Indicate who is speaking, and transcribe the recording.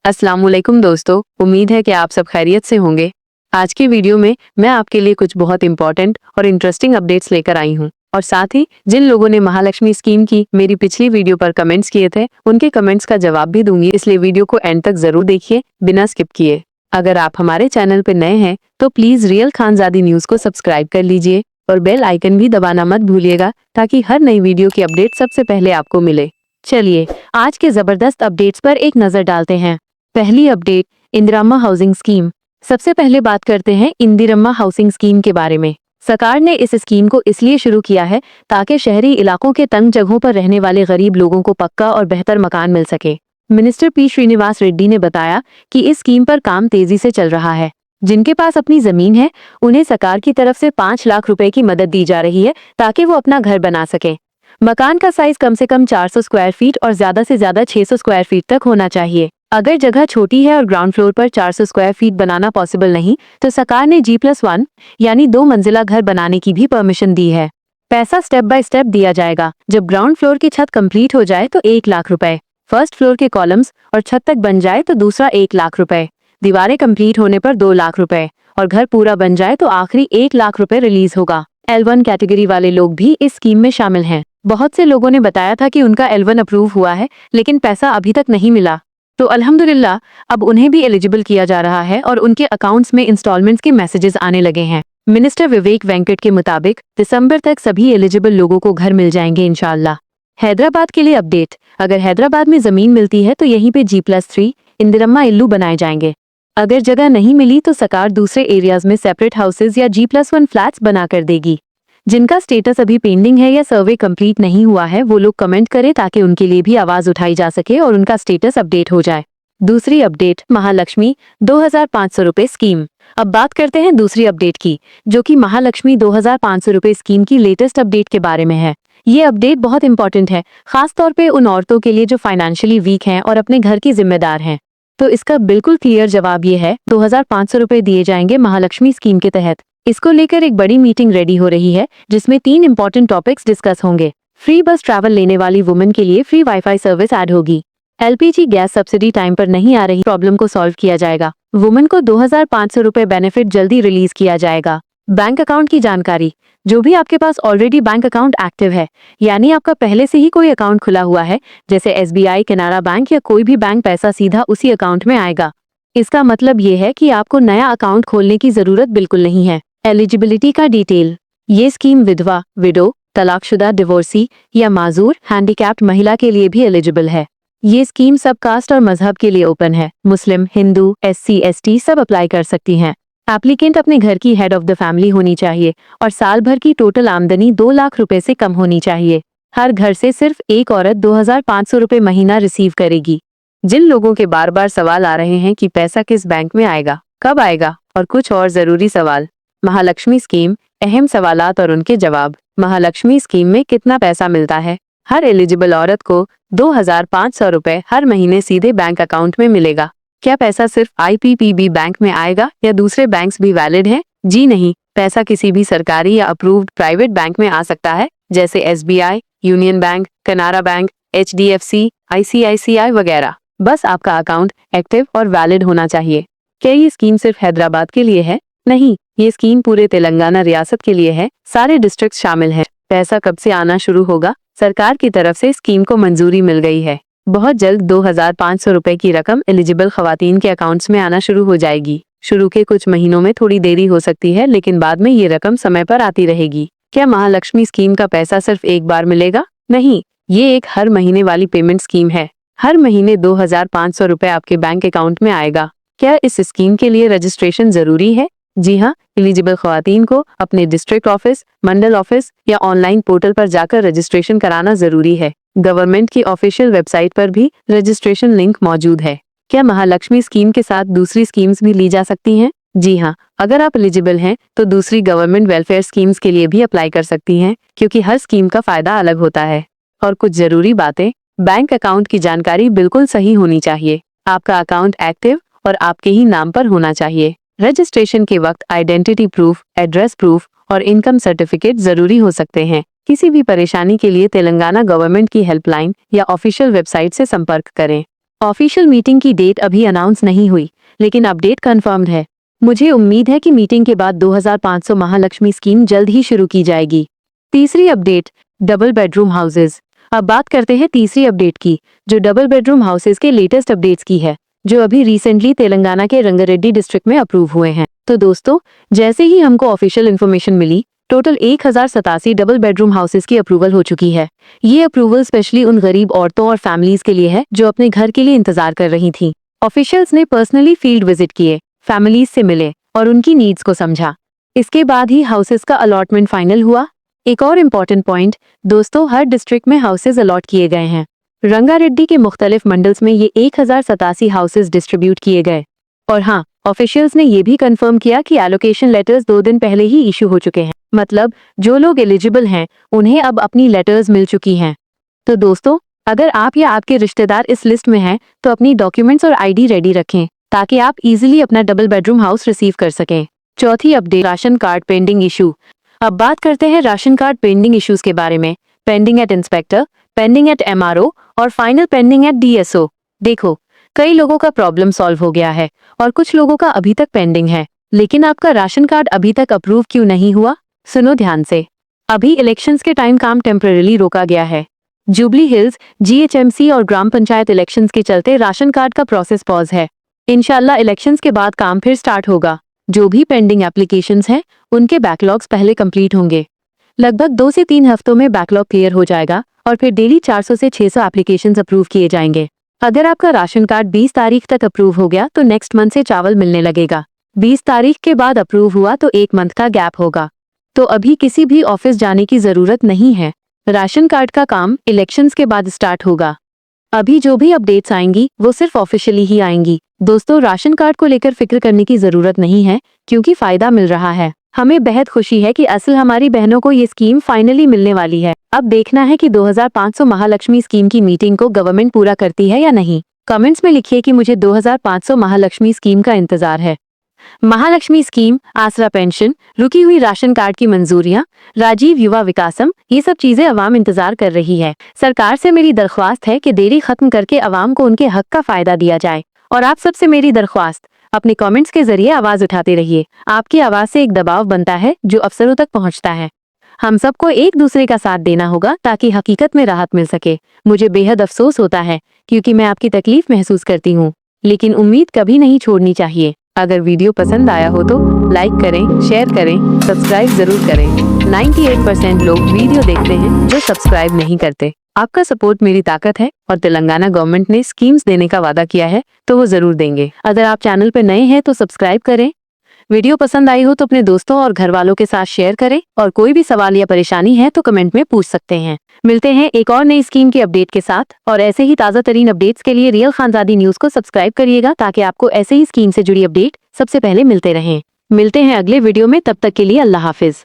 Speaker 1: अस्सलामुअलैकुम दोस्तों, उम्मीद है कि आप सब खैरियत से होंगे। आज की वीडियो में मैं आपके लिए कुछ बहुत इंपॉर्टेंट और इंटरेस्टिंग अपडेट्स लेकर आई हूं और साथ ही जिन लोगों ने महालक्ष्मी स्कीम की मेरी पिछली वीडियो पर कमेंट्स किए थे उनके कमेंट्स का जवाब भी दूंगी, इसलिए वीडियो को एंड तक जरूर देखिए बिना स्किप किए। अगर आप हमारे चैनल पर नए हैं तो प्लीज रियल खानजादी न्यूज को सब्सक्राइब कर लीजिए और बेल आइकन भी दबाना मत भूलिएगा ताकि हर नई वीडियो की अपडेट सबसे पहले आपको मिले। चलिए आज के जबरदस्त अपडेट्स पर एक नजर डालते हैं। पहली अपडेट, इंदिरम्मा हाउसिंग स्कीम। सबसे पहले बात करते हैं इंदिरम्मा हाउसिंग स्कीम के बारे में। सरकार ने इस स्कीम को इसलिए शुरू किया है ताकि शहरी इलाकों के तंग जगहों पर रहने वाले गरीब लोगों को पक्का और बेहतर मकान मिल सके। मिनिस्टर पी श्रीनिवास रेड्डी ने बताया कि इस स्कीम पर काम तेजी से चल रहा है। जिनके पास अपनी जमीन है उन्हें सरकार की तरफ से 5 लाख रुपए की मदद दी जा रही है ताकि वो अपना घर बना सके। मकान का साइज कम से कम 400 स्क्वायर फीट और ज्यादा से ज्यादा 600 स्क्वायर फीट तक होना चाहिए। अगर जगह छोटी है और ग्राउंड फ्लोर पर 400 स्क्वायर फीट बनाना पॉसिबल नहीं तो सरकार ने G+1 यानी 2 मंजिला घर बनाने की भी परमिशन दी है। पैसा स्टेप बाय स्टेप दिया जाएगा। जब ग्राउंड फ्लोर की छत कंप्लीट हो जाए तो 1 लाख रुपए, फर्स्ट फ्लोर के कॉलम्स और छत तक बन जाए तो दूसरा 1 लाख रुपए, दीवारें कंप्लीट होने पर 2 लाख रुपए और घर पूरा बन जाए तो आखिरी 1 लाख रुपए रिलीज होगा। L1 कैटेगरी वाले लोग भी इस स्कीम में शामिल हैं। बहुत से लोगों ने बताया था कि उनका L1 अप्रूव हुआ है लेकिन पैसा अभी तक नहीं मिला, तो अल्हम्दुलिल्लाह अब उन्हें भी एलिजिबल किया जा रहा है और उनके अकाउंट्स में इंस्टॉलमेंट्स के मैसेजेस आने लगे हैं। मिनिस्टर विवेक वेंकट के मुताबिक दिसंबर तक सभी एलिजिबल लोगों को घर मिल जाएंगे इंशाअल्लाह। हैदराबाद के लिए अपडेट, अगर हैदराबाद में जमीन मिलती है तो यहीं पे G+3 इंदिरम्मा इल्लू बनाए जाएंगे। अगर जगह नहीं मिली तो सरकार दूसरे एरियाज में सेपरेट हाउसेज या G+1 फ्लैट्स बना कर देगी। जिनका स्टेटस अभी पेंडिंग है या सर्वे कंप्लीट नहीं हुआ है वो लोग कमेंट करें ताकि उनके लिए भी आवाज उठाई जा सके और उनका स्टेटस अपडेट हो जाए। दूसरी अपडेट, महालक्ष्मी 2500 रुपए स्कीम। अब बात करते हैं दूसरी अपडेट की, जो कि महालक्ष्मी 2500 रुपए स्कीम की लेटेस्ट अपडेट के बारे में है। ये अपडेट बहुत इंपॉर्टेंट है, खास तौर पे उन औरतों के लिए जो फाइनेंशियली वीक हैं और अपने घर की जिम्मेदार हैं। तो इसका बिल्कुल क्लियर जवाब ये है, 2500 रुपए दिए जाएंगे महालक्ष्मी स्कीम के तहत। इसको लेकर एक बड़ी मीटिंग रेडी हो रही है जिसमें 3 इंपॉर्टेंट टॉपिक्स डिस्कस होंगे। फ्री बस ट्रैवल लेने वाली वुमेन के लिए फ्री वाईफाई सर्विस ऐड होगी। LPG गैस सब्सिडी टाइम पर नहीं आ रही प्रॉब्लम को सॉल्व किया जाएगा। वुमेन को 2500 रुपए बेनिफिट जल्दी रिलीज किया जाएगा। बैंक अकाउंट की जानकारी, जो भी आपके पास ऑलरेडी बैंक अकाउंट एक्टिव है यानी आपका पहले से ही कोई अकाउंट खुला हुआ है जैसे SBI, कैनरा बैंक या कोई भी बैंक, पैसा सीधा उसी अकाउंट में आएगा। इसका मतलब ये है कि आपको नया अकाउंट खोलने की जरूरत बिल्कुल नहीं है। एलिजिबिलिटी का डिटेल, ये स्कीम विधवा, विडो, तलाकशुदा, डिवोर्सी या माजूर, हैंडीकैप्ड महिला के लिए भी एलिजिबल है। ये स्कीम सब कास्ट और मजहब के लिए ओपन है। मुस्लिम, हिंदू, SC, ST सब अप्लाई कर सकती हैं। एप्लीकेंट अपने घर की हेड ऑफ द फैमिली होनी चाहिए और साल भर की टोटल आमदनी 2 लाख रुपए से कम होनी चाहिए। हर घर से सिर्फ एक औरत 2500 रुपए महीना रिसीव करेगी। जिन लोगों के बार बार सवाल आ रहे हैं कि पैसा किस बैंक में आएगा, कब आएगा और कुछ और जरूरी सवाल, महालक्ष्मी स्कीम, अहम सवालात और उनके जवाब। महालक्ष्मी स्कीम में कितना पैसा मिलता है? हर एलिजिबल औरत को 2500 रुपए हर महीने सीधे बैंक अकाउंट में मिलेगा। क्या पैसा सिर्फ IPPB बैंक में आएगा या दूसरे बैंक्स भी वैलिड हैं? जी नहीं, पैसा किसी भी सरकारी या अप्रूव्ड प्राइवेट बैंक में आ सकता है जैसे SBI, union bank, Canara bank, HDFC, ICICI वगैरह। बस आपका अकाउंट एक्टिव और वैलिड होना चाहिए। क्या ये स्कीम सिर्फ हैदराबाद के लिए है? नहीं, ये स्कीम पूरे तेलंगाना रियासत के लिए है। सारे डिस्ट्रिक्ट शामिल हैं। पैसा कब से आना शुरू होगा? सरकार की तरफ से स्कीम को मंजूरी मिल गई है। बहुत जल्द 2500 रुपए की रकम एलिजिबल खवातीन के अकाउंट्स में आना शुरू हो जाएगी। शुरू के कुछ महीनों में थोड़ी देरी हो सकती है लेकिन बाद में ये रकम समय पर आती रहेगी। क्या महालक्ष्मी स्कीम का पैसा सिर्फ एक बार मिलेगा? नहीं, ये एक हर महीने वाली पेमेंट स्कीम है। हर महीने 2500 रुपए आपके बैंक अकाउंट में आएगा। क्या इस स्कीम के लिए रजिस्ट्रेशन जरूरी है? जी हाँ, एलिजिबल खवातीन को अपने डिस्ट्रिक्ट ऑफिस, मंडल ऑफिस या ऑनलाइन पोर्टल पर जाकर रजिस्ट्रेशन कराना जरूरी है। गवर्नमेंट की ऑफिशियल वेबसाइट पर भी रजिस्ट्रेशन लिंक मौजूद है। क्या महालक्ष्मी स्कीम के साथ दूसरी स्कीम्स भी ली जा सकती हैं? जी हाँ, अगर आप एलिजिबल हैं तो दूसरी गवर्नमेंट वेलफेयर स्कीम्स के लिए भी अप्लाई कर सकती हैं क्योंकि हर स्कीम का फायदा अलग होता है। और कुछ जरूरी बातें, बैंक अकाउंट की जानकारी बिल्कुल सही होनी चाहिए। आपका अकाउंट एक्टिव और आपके ही नाम पर होना चाहिए। रजिस्ट्रेशन के वक्त आइडेंटिटी प्रूफ, एड्रेस प्रूफ और इनकम सर्टिफिकेट जरूरी हो सकते हैं। किसी भी परेशानी के लिए तेलंगाना गवर्नमेंट की हेल्पलाइन या ऑफिशियल वेबसाइट से संपर्क करें। ऑफिशियल मीटिंग की डेट अभी अनाउंस नहीं हुई, लेकिन अपडेट कंफर्म्ड है। मुझे उम्मीद है कि मीटिंग के बाद 2500 महालक्ष्मी स्कीम जल्द ही शुरू की जाएगी। तीसरी अपडेट, डबल बेडरूम हाउसेज। अब बात करते हैं तीसरी अपडेट की, जो डबल बेडरूम हाउसेज के लेटेस्ट अपडेट्स की है, जो अभी रिसेंटली तेलंगाना के रंगारेड्डी डिस्ट्रिक्ट में अप्रूव हुए हैं। तो दोस्तों, जैसे ही हमको ऑफिशियल इन्फॉर्मेशन मिली, टोटल 1087 डबल बेडरूम हाउसेज की अप्रूवल हो चुकी है। ये अप्रूवल स्पेशली उन गरीब औरतों और फैमिलीज के लिए है जो अपने घर के लिए इंतजार कर रही थीं। ऑफिशियल्स ने पर्सनली फील्ड विजिट किए, फैमिलीज से मिले और उनकी नीड्स को समझा। इसके बाद ही हाउसेज का अलॉटमेंट फाइनल हुआ। एक और इम्पोर्टेंट पॉइंट दोस्तों, हर डिस्ट्रिक्ट में हाउसेज अलॉट किए गए हैं। रंगारेड्डी के मुख्तलिफ मंडल्स में ये 1087 हाउसेज डिस्ट्रीब्यूट किए गए। और हाँ, ऑफिशियल्स ने ये भी कंफर्म किया कि एलोकेशन लेटर्स 2 दिन पहले ही इशू हो चुके हैं। मतलब जो लोग एलिजिबल हैं उन्हें अब अपनी लेटर्स मिल चुकी हैं। तो दोस्तों, अगर आप या आपके रिश्तेदार इस लिस्ट में हैं तो अपनी डॉक्यूमेंट्स और आईडी रेडी रखें, ताकि आप इजीली अपना डबल बेडरूम हाउस रिसीव कर सकें। चौथी update, ration card pending issue. अब बात करते हैं राशन कार्ड पेंडिंग इश्यूज के बारे में। Pending at inspector, pending at MRO और फाइनल पेंडिंग एट डीएसओ। देखो, कई लोगों का प्रॉब्लम सॉल्व हो गया है और कुछ लोगों का अभी तक पेंडिंग है। लेकिन आपका राशन कार्ड अभी तक अप्रूव क्यों नहीं हुआ? सुनो ध्यान से। अभी इलेक्शंस के टाइम काम टेम्परेरी रोका गया है। जुबली हिल्स, जीएचएमसी और ग्राम पंचायत इलेक्शंस के चलते राशन कार्ड का प्रोसेस पॉज है। इंशाल्लाह इलेक्शंस के बाद काम फिर स्टार्ट होगा। जो भी पेंडिंग एप्लीकेशंस हैं, उनके बैकलॉग्स पहले कंप्लीट होंगे। लगभग 2 से 3 हफ्तों में बैकलॉग क्लियर हो जाएगा और फिर डेली 400 से 600 एप्लीकेशंस अप्रूव किए जाएंगे। अगर आपका राशन कार्ड 20 तारीख तक अप्रूव हो गया तो नेक्स्ट मंथ से चावल मिलने लगेगा। 20 तारीख के बाद अप्रूव हुआ तो 1 मंथ का गैप होगा। तो अभी किसी भी ऑफिस जाने की जरूरत नहीं है। राशन कार्ड का काम इलेक्शंस के बाद स्टार्ट होगा। अभी जो भी अपडेट्स आएंगी वो सिर्फ ऑफिशियली ही आएंगी। दोस्तों, राशन कार्ड को लेकर फिक्र करने की जरूरत नहीं है, क्योंकि फायदा मिल रहा है। हमें बेहद खुशी है कि असल हमारी बहनों को ये स्कीम फाइनली मिलने वाली है। अब देखना है कि 2500 महालक्ष्मी स्कीम की मीटिंग को गवर्नमेंट पूरा करती है या नहीं। कमेंट्स में लिखिए कि मुझे 2500 महालक्ष्मी स्कीम का इंतजार है। महालक्ष्मी स्कीम, आसरा पेंशन, रुकी हुई राशन कार्ड की मंजूरियां, राजीव युवा विकासम, ये सब चीजें अवाम इंतजार कर रही है। सरकार से मेरी दरख्वास्त है कि देरी खत्म करके अवाम को उनके हक का फायदा दिया जाए। और आप सबसे मेरी दरख्वास्त, अपने कमेंट्स के जरिए आवाज उठाते रहिए। आपकी आवाज से एक दबाव बनता है जो अफसरों तक पहुंचता है। हम सबको एक दूसरे का साथ देना होगा ताकि हकीकत में राहत मिल सके। मुझे बेहद अफसोस होता है क्योंकि मैं आपकी तकलीफ महसूस करती हूँ, लेकिन उम्मीद कभी नहीं छोड़नी चाहिए। अगर वीडियो पसंद आया हो तो लाइक करें, शेयर करें, सब्सक्राइब जरूर करें। 98% लोग वीडियो देखते हैं जो सब्सक्राइब नहीं करते। आपका सपोर्ट मेरी ताकत है और तेलंगाना गवर्नमेंट ने स्कीम्स देने का वादा किया है तो वो जरूर देंगे। अगर आप चैनल पर नए हैं तो सब्सक्राइब करें। वीडियो पसंद आई हो तो अपने दोस्तों और घर वालों के साथ शेयर करें और कोई भी सवाल या परेशानी है तो कमेंट में पूछ सकते हैं। मिलते हैं एक और नई स्कीम की अपडेट के साथ, और ऐसे ही ताज़ा तरीन अपडेट्स के लिए रियल खानजादी न्यूज को सब्सक्राइब करिएगा ताकि आपको ऐसे ही स्कीम से जुड़ी अपडेट सबसे पहले मिलते रहें। मिलते हैं अगले वीडियो में, तब तक के लिए अल्लाह हाफिज।